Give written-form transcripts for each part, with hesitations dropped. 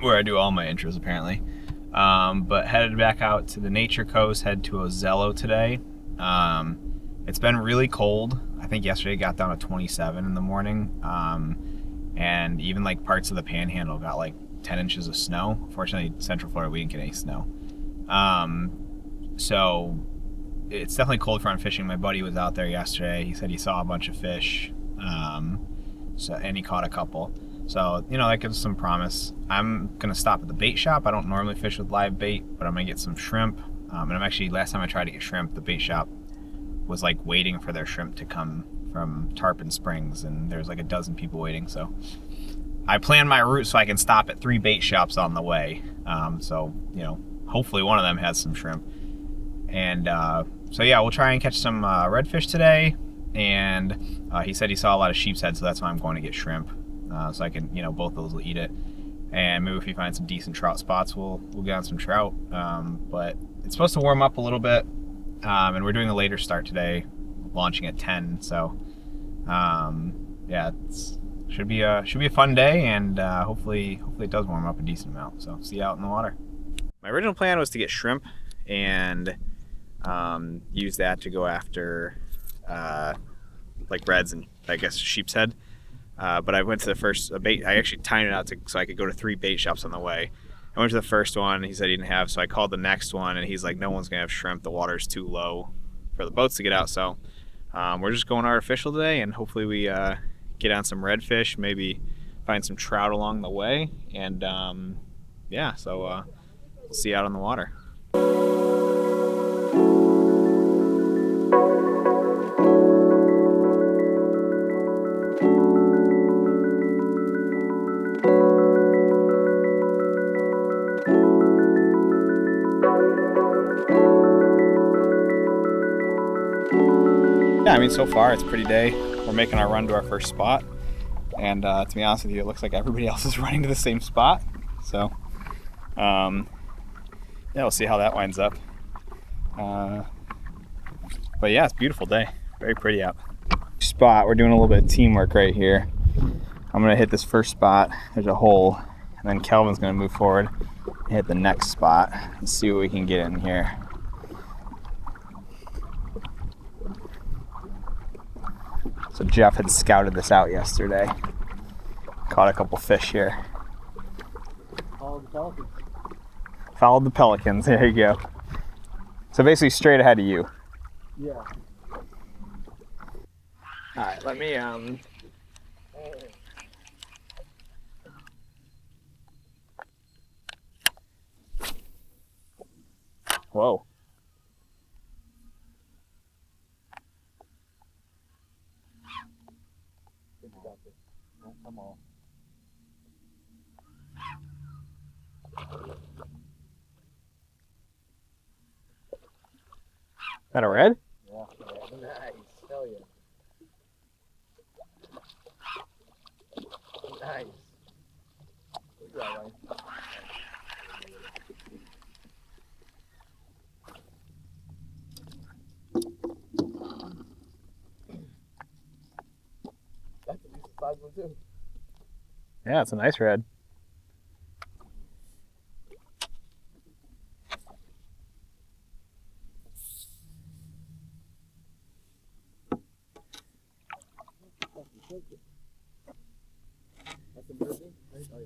where I do all my intros apparently. But headed back out to the Nature Coast, head to Ozello today. It's been really cold. I think yesterday it got down to 27 in the morning. And even like parts of the Panhandle got like 10 inches of snow. Fortunately, Central Florida, we didn't get any snow. So it's definitely cold for on fishing. My buddy was out there yesterday. He said he saw a bunch of fish, and he caught a couple. So, you know, that gives some promise. I'm going to stop at the bait shop. I don't normally fish with live bait, but I'm going to get some shrimp. And I'm actually, last time I tried to get shrimp, the bait shop was like waiting for their shrimp to come from Tarpon Springs, and there's like a dozen people waiting. So I planned my route so I can stop at 3 bait shops on the way. So, you know, hopefully one of them has some shrimp. And so yeah, we'll try and catch some redfish today. And he said he saw a lot of sheep's head, so that's why I'm going to get shrimp. So I can, you know, both of those will eat it. And maybe if we find some decent trout spots, we'll get on some trout. But it's supposed to warm up a little bit. And we're doing a later start today, launching at 10. So yeah, should be a fun day, and hopefully it does warm up a decent amount. So see you out in the water. My original plan was to get shrimp and use that to go after like reds and I guess sheep's head. But I went to the first bait. I actually timed it out so I could go to 3 bait shops on the way. I went to the first one. He said he didn't have, so I called the next one, and he's like, "No one's gonna have shrimp. The water's too low for the boats to get out." So we're just going artificial today, and hopefully we get on some redfish, maybe find some trout along the way, and yeah. So we'll see you out on the water. Yeah, I mean, so far it's a pretty day. We're making our run to our first spot, and to be honest with you, it looks like everybody else is running to the same spot. So yeah, we'll see how that winds up. But yeah, it's a beautiful day. Very pretty out. Spot, we're doing a little bit of teamwork right here. I'm gonna hit this first spot. There's a hole, and then Kelvin's gonna move forward and hit the next spot and see what we can get in here. So Jeff had scouted this out yesterday. Caught a couple fish here. Followed the pelicans. Followed the pelicans, there you go. So basically straight ahead of you. Yeah. Alright, let me Whoa. Come on. Is that a red? Yeah. Nice. Hell yeah. Nice. Good job, Ryan. That's a decent size one too. Yeah, it's a nice red. That's a mercy. Oh, yeah.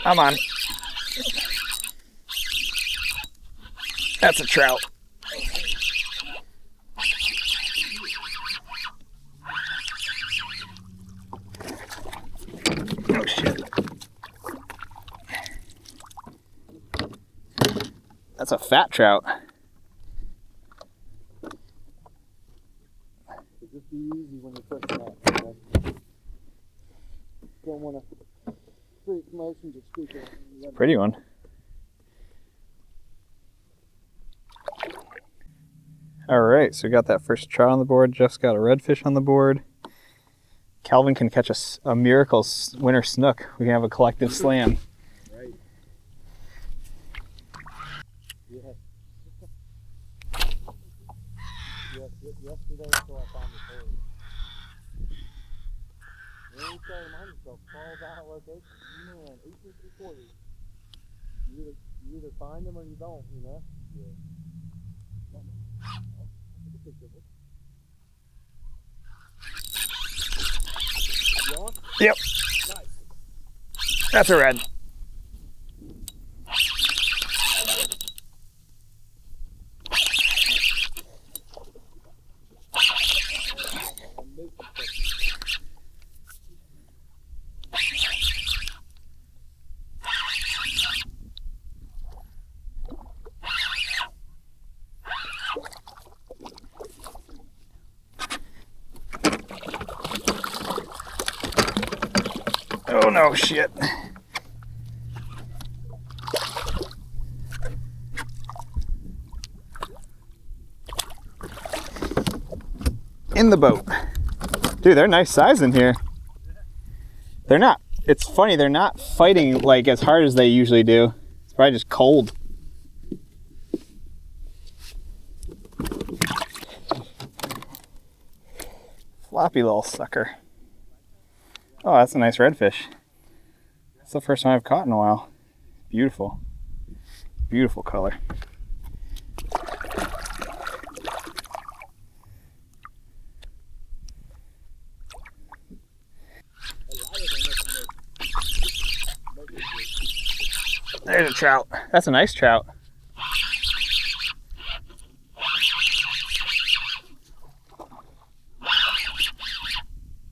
Come on. That's a trout. Oh shit. That's a fat trout. Just be easy when you're pushing that. Don't want to freak motions of speaker. Pretty one. All right, so we got that first trout on the board. Jeff's got a redfish on the board. Calvin can catch a miracle winter snook. We can have a collective slam. Right. Yeah. Yesterday until I found the third. Really started reminding myself, falls out location. Man, 18 3/4. You either find them or you don't, you know? Yeah. You on? Yep. Nice. That's a red. Oh no, shit. In the boat. Dude, they're nice size in here. They're not, it's funny, they're not fighting like as hard as they usually do. It's probably just cold. Floppy little sucker. Oh, that's a nice redfish. That's the first time I've caught in a while. Beautiful. Beautiful color. There's a trout. That's a nice trout.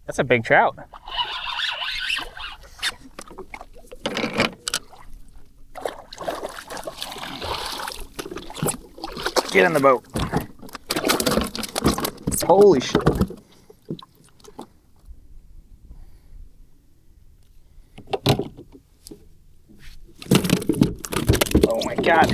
That's a big trout. Get in the boat. Holy shit. Oh my God.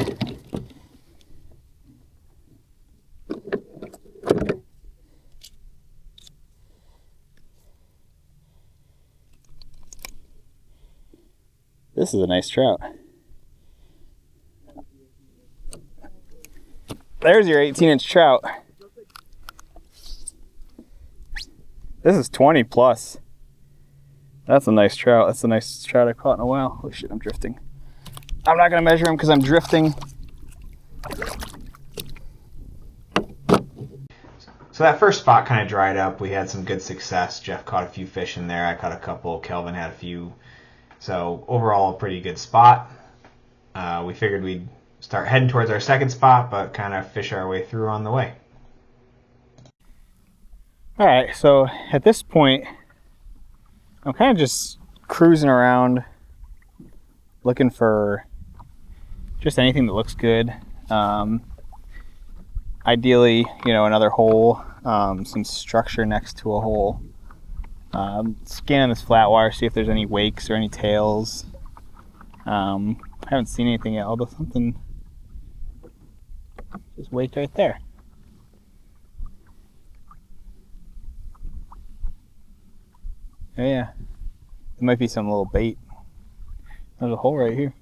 This is a nice trout. There's your 18-inch trout. This is 20 plus. That's a nice trout. That's the nicest trout I've caught in a while. Oh shit, I'm drifting. I'm not gonna measure him because I'm drifting. So that first spot kind of dried up. We had some good success. Jeff caught a few fish in there. I caught a couple. Kelvin had a few. So overall, a pretty good spot. We figured we'd start heading towards our second spot, but kind of fish our way through on the way. All right, so at this point, I'm kind of just cruising around looking for just anything that looks good. Ideally, you know, another hole, some structure next to a hole. Scanning this flat water, see if there's any wakes or any tails. I haven't seen anything yet, although something just waked right there. Oh yeah, it might be some little bait. There's a hole right here.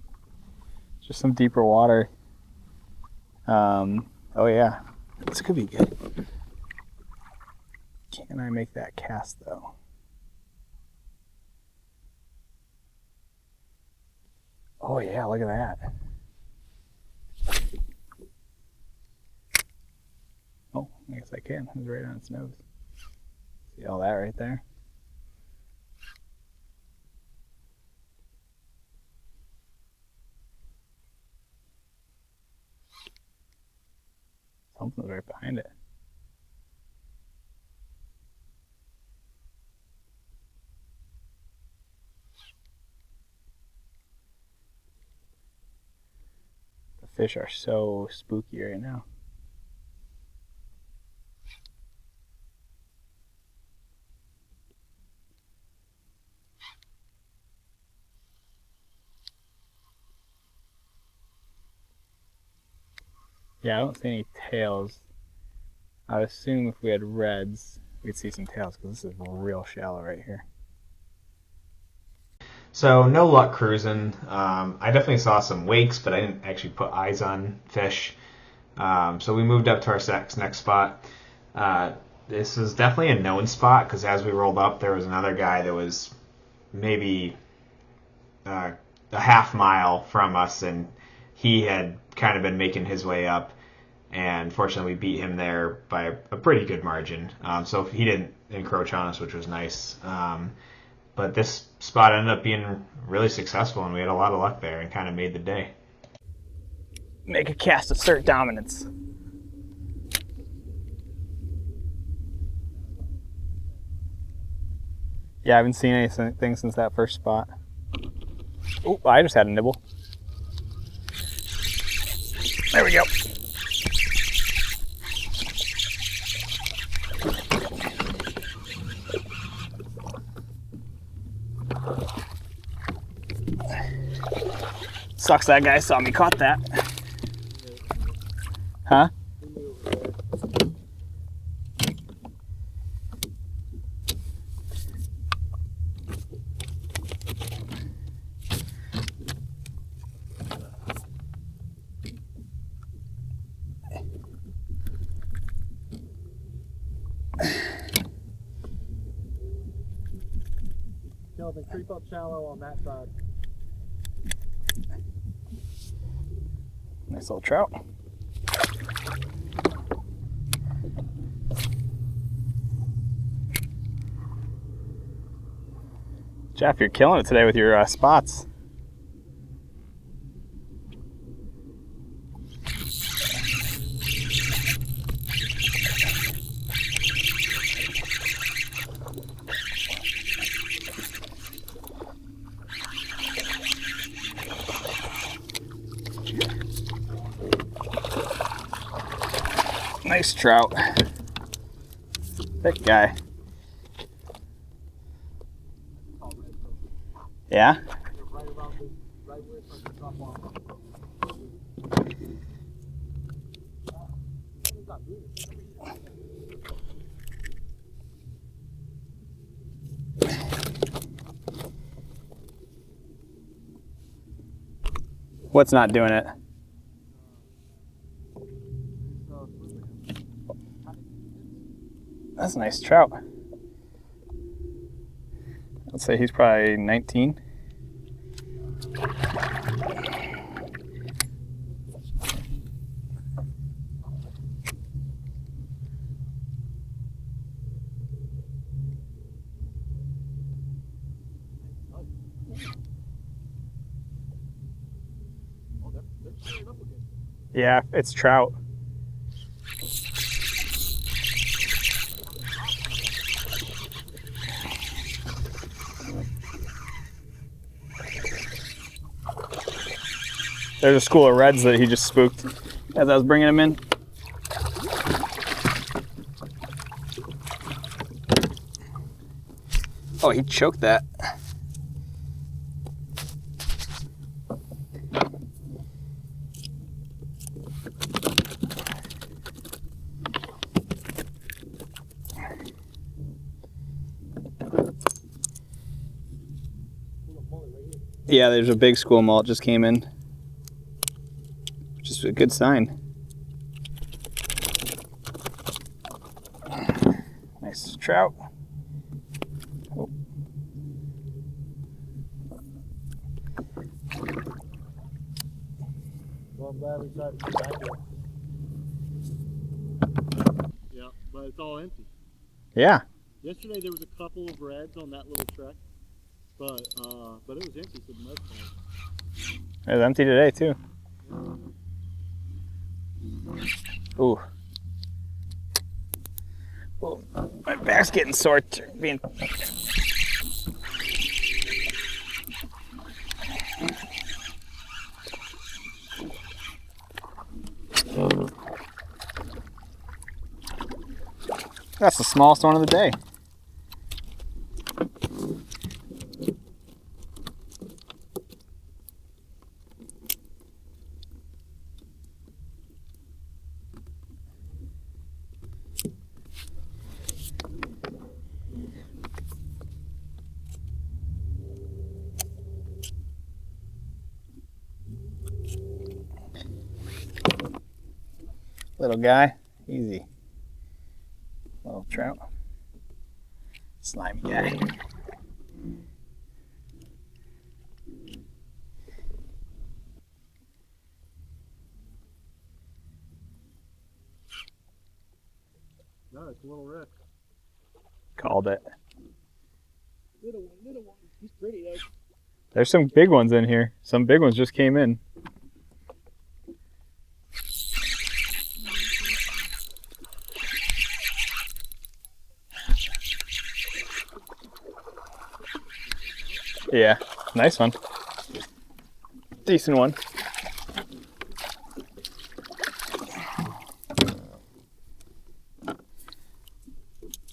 Just some deeper water. Oh yeah, this could be good. Can I make that cast though? Oh yeah, look at that. Oh, I guess I can. It was right on its nose. See all that right there? Something's right behind it. The fish are so spooky right now. Yeah, I don't see any tails. I would assume if we had reds, we'd see some tails because this is real shallow right here. So no luck cruising. I definitely saw some wakes, but I didn't actually put eyes on fish. So we moved up to our next spot. This is definitely a known spot because as we rolled up, there was another guy that was maybe a half mile from us, and he had kind of been making his way up. And fortunately, we beat him there by a pretty good margin. So he didn't encroach on us, which was nice. But this spot ended up being really successful, and we had a lot of luck there and kind of made the day. Make a cast, assert dominance. Yeah, I haven't seen anything since that first spot. Oh, I just had a nibble. There we go. Sucks that guy saw me caught that. Huh? Kelvin, creep up shallow on that side. Nice little trout. Jeff, you're killing it today with your spots. Nice trout. Thick guy. Yeah? Right around this, right where it's the top line. What's not doing it? That's a nice trout. I'd say he's probably 19. Yeah, it's trout. There's a school of reds that he just spooked as I was bringing him in. Oh, he choked that. Yeah, there's a big school mullet just came in. Which is a good sign. Nice trout. Oh. Well, I'm glad we tried to get back there. Yeah, but it's all empty. Yeah. Yesterday there was a couple of reds on that little trek, but it was empty for the most part. It was empty today too. Ooh. Oh, my back's getting sore. Being. That's the smallest one of the day. little guy. Easy. Little trout. Slimy guy. No, it's a little Rick. Called it. Little one. He's pretty though. There's some big ones in here. Some big ones just came in. Yeah, nice one. Decent one.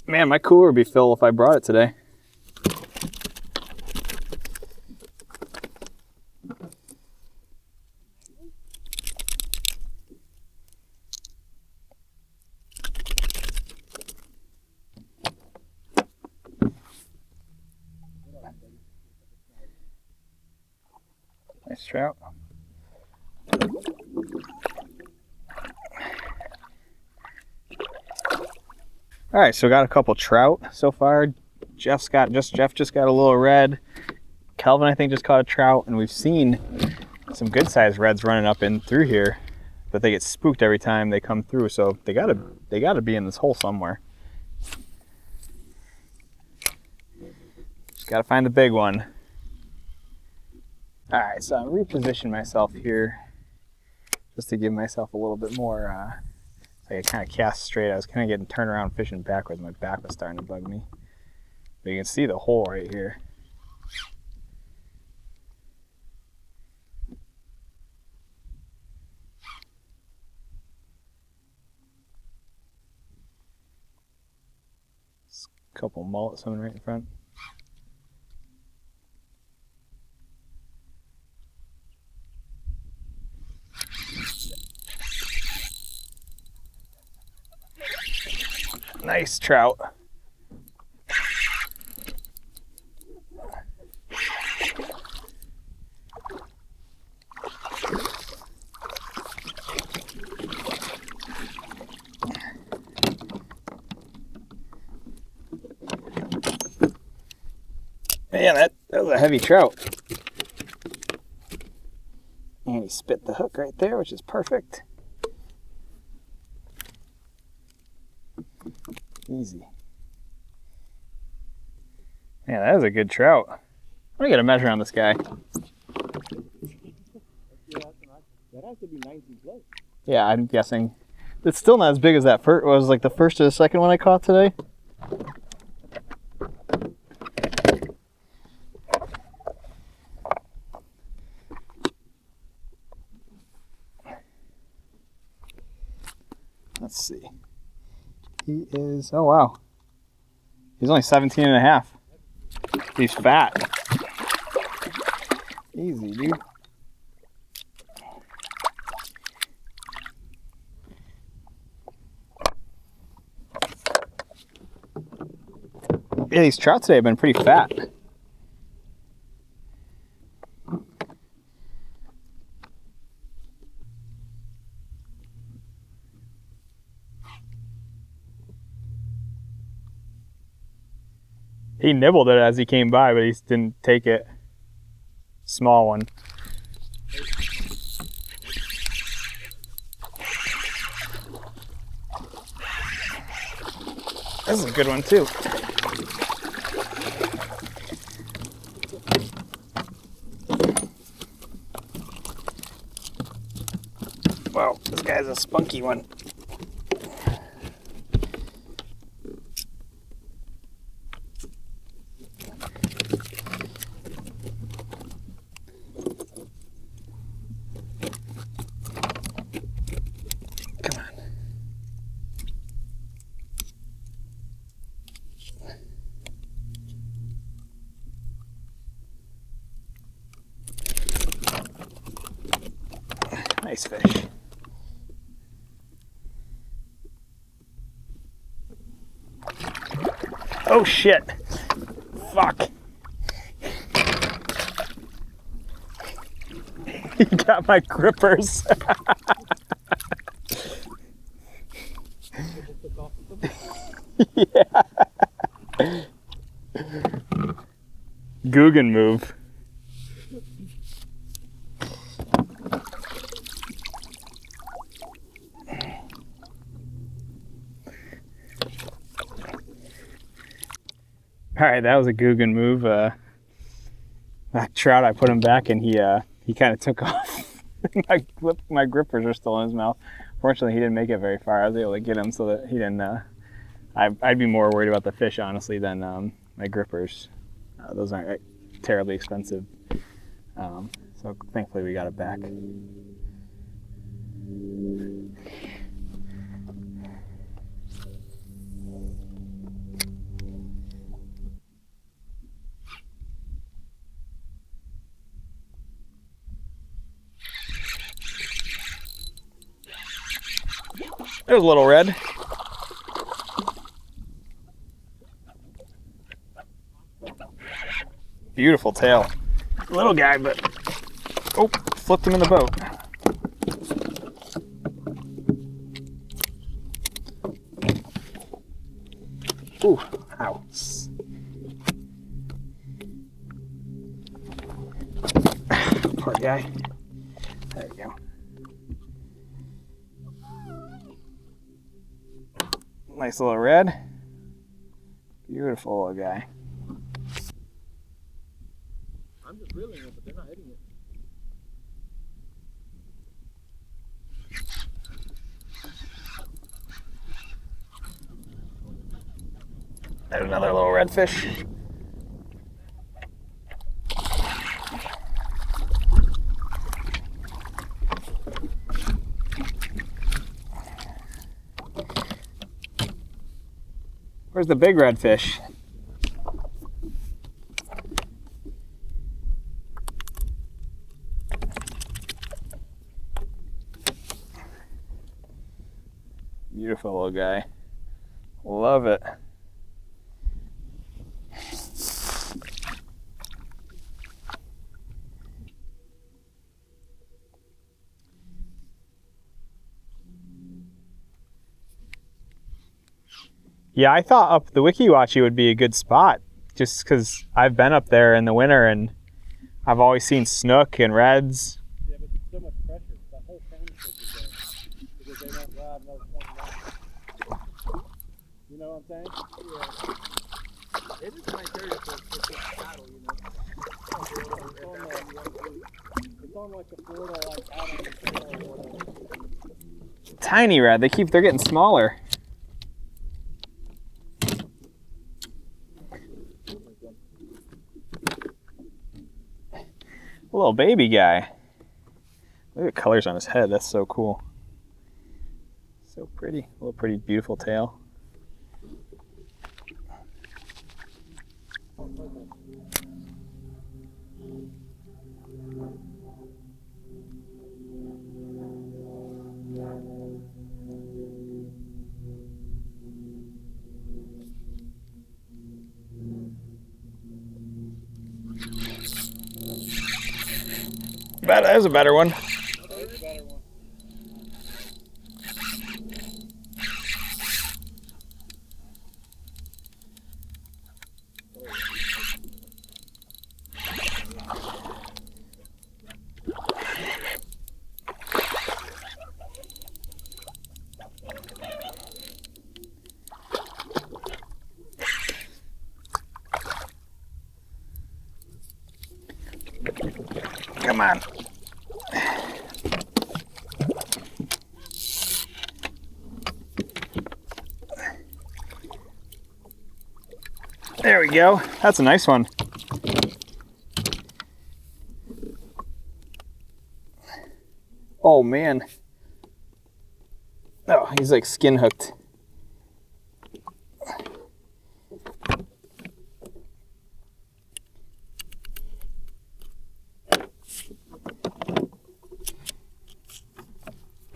Man, my cooler would be full if I brought it today. Nice trout. All right, so got a couple trout so far. Jeff just got a little red. Kelvin, I think, just caught a trout, and we've seen some good sized reds running up in through here, but they get spooked every time they come through. So they gotta be in this hole somewhere. Just gotta find the big one. All right, so I'm repositioning myself here just to give myself a little bit more. So I kind of cast straight. I was kind of getting turned around fishing backwards. My back was starting to bug me. But you can see the hole right here. A couple mullet swimming right in front. Nice trout. Man, that was a heavy trout. And he spit the hook right there, which is perfect. Easy. Yeah, that is a good trout. I'm gonna get a measure on this guy. That has to be 19 plus. Yeah, I'm guessing. It's still not as big as that first was, like the first or the second one I caught today. Let's see. He is, oh wow. He's only 17 and a half. He's fat. Easy, dude. Yeah, these trout today have been pretty fat. He nibbled it as he came by, but he didn't take it. Small one. This is a good one too. Wow, this guy's a spunky one. Nice fish. Oh shit. Fuck. He got my grippers. off with them. Yeah. Guggen move. All right, that was a Guggen move. That trout, I put him back, and he kind of took off. my grippers are still in his mouth. Fortunately, he didn't make it very far. I was able to get him so that he didn't. I'd be more worried about the fish, honestly, than my grippers. Those aren't terribly expensive. So thankfully, we got it back. There's a little red. Beautiful tail. Little guy, but oh, flipped him in the boat. Ooh, ow. Poor guy. There we go. Nice little red. Beautiful little guy. I'm just reeling it, but they're not hitting it. There's another little redfish. Where's the big redfish? Beautiful little guy. Love it. Yeah, I thought up the Wikiwachi would be a good spot, just because I've been up there in the winter and I've always seen snook and reds. Yeah, but there's so much pressure. That whole family fish is there because they won't grab another 20 miles. You know what I'm saying? Yeah. It is a nice area for this paddle, you know. It's on like the Florida, like out on the trail or whatever. Tiny red. They're getting smaller. A little baby guy. Look at the colors on his head. That's so cool. So pretty. A little pretty, beautiful tail. That is a better one. There's a better one. Come on. There we go. That's a nice one. Oh man. Oh, he's like skin hooked.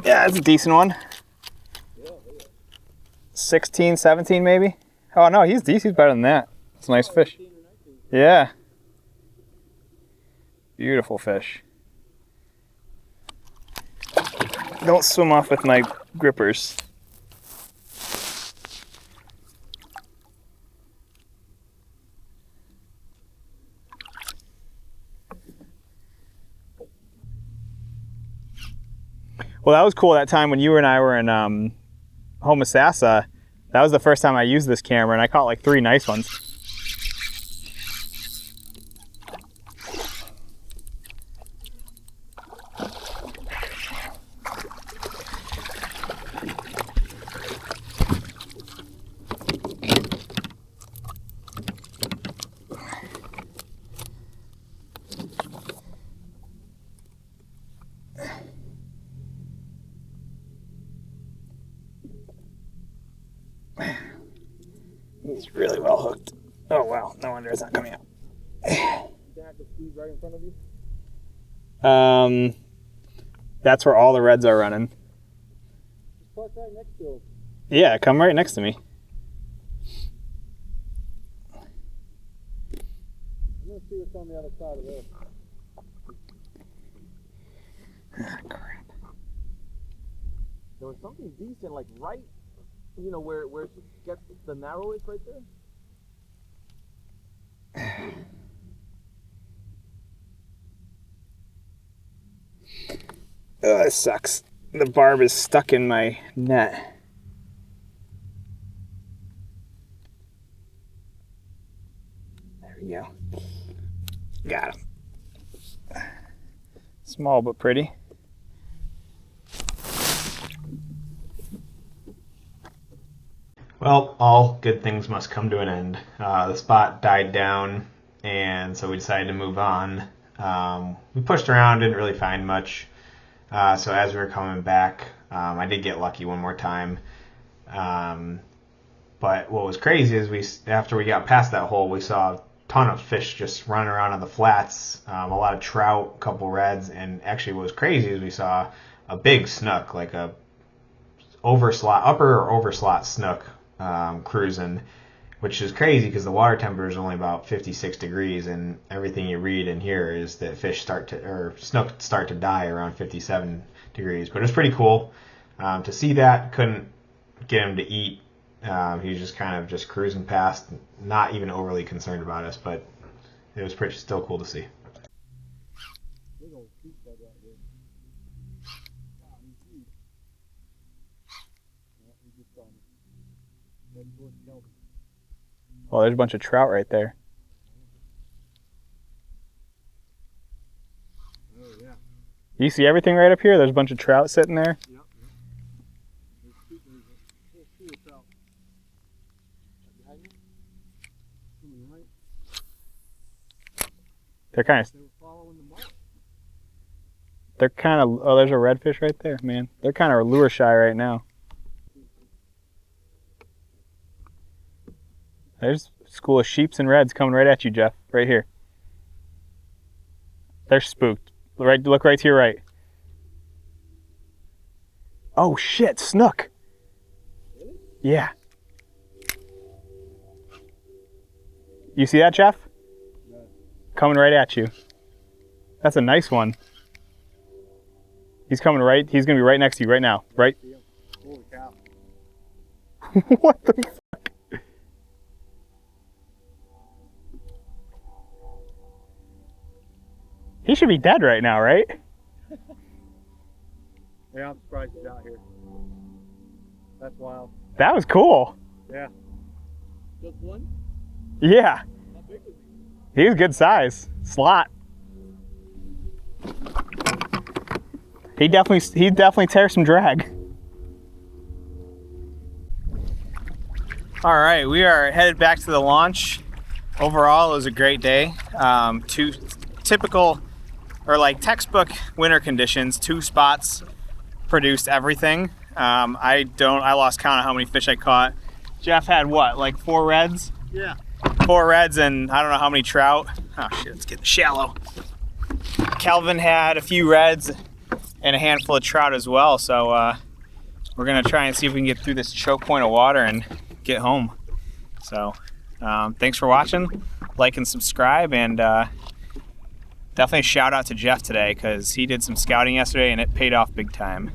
Yeah, that's a decent one. 16, 17 maybe? Oh no, he's decent. He's better than that. It's a nice fish. Yeah. Beautiful fish. Don't swim off with my grippers. Well, that was cool that time when you and I were in Homosassa. That was the first time I used this camera, and I caught like 3 nice ones. He's really well hooked. Oh wow, no wonder it's not coming out. You have to squeeze right in front of you? That's where all the reds are running. Just park right next to him. Yeah, come right next to me. I'm gonna see what's on the other side of this. Ah, crap. There was something decent, like right, you know, where it gets the narrowest right there. Oh, this sucks. The barb is stuck in my net. There we go. Got him. Small but pretty. Well, all good things must come to an end. The spot died down, and so we decided to move on. We pushed around, didn't really find much. So as we were coming back, I did get lucky one more time. But what was crazy is after we got past that hole, we saw a ton of fish just running around on the flats. A lot of trout, a couple reds, and actually what was crazy is we saw a big snook, like a upper or overslot snook cruising, which is crazy because the water temperature is only about 56 degrees, and everything you read and hear is that snook start to die around 57 degrees. But it was pretty cool to see that. Couldn't get him to eat. He was just kind of just cruising past, not even overly concerned about us, but it was still cool to see. Big old creek bed right here. Wow, he's huge. Yeah, he just heading towards Kelvin. Well, there's a bunch of trout right there. Oh yeah. You see everything right up here? There's a bunch of trout sitting there. Yep. There's a whole pool of trout. Behind you? Coming right. They're kind of. They were following the mark. Oh, there's a redfish right there, man. They're kind of lure shy right now. There's a school of sheeps and reds coming right at you, Jeff. Right here. They're spooked. Look right to your right. Oh shit, snook. Really? Yeah. You see that, Jeff? No. Coming right at you. That's a nice one. He's coming right. He's gonna be right next to you right now. Right. Holy cow. What the fuck? He should be dead right now, right? Yeah, I'm surprised he's out here. That's wild. That was cool. Yeah. Just one? Yeah. How big was He was good size. Slot. He definitely tears some drag. All right, we are headed back to the launch. Overall, it was a great day. 2 typical or like textbook winter conditions. 2 spots produced everything. I lost count of how many fish I caught. Jeff had what, like 4 reds? Yeah. 4 reds and I don't know how many trout. Oh shit, it's getting shallow. Kelvin had a few reds and a handful of trout as well. So we're gonna try and see if we can get through this choke point of water and get home. So thanks for watching. Like and subscribe, and definitely shout out to Jeff today because he did some scouting yesterday and it paid off big time.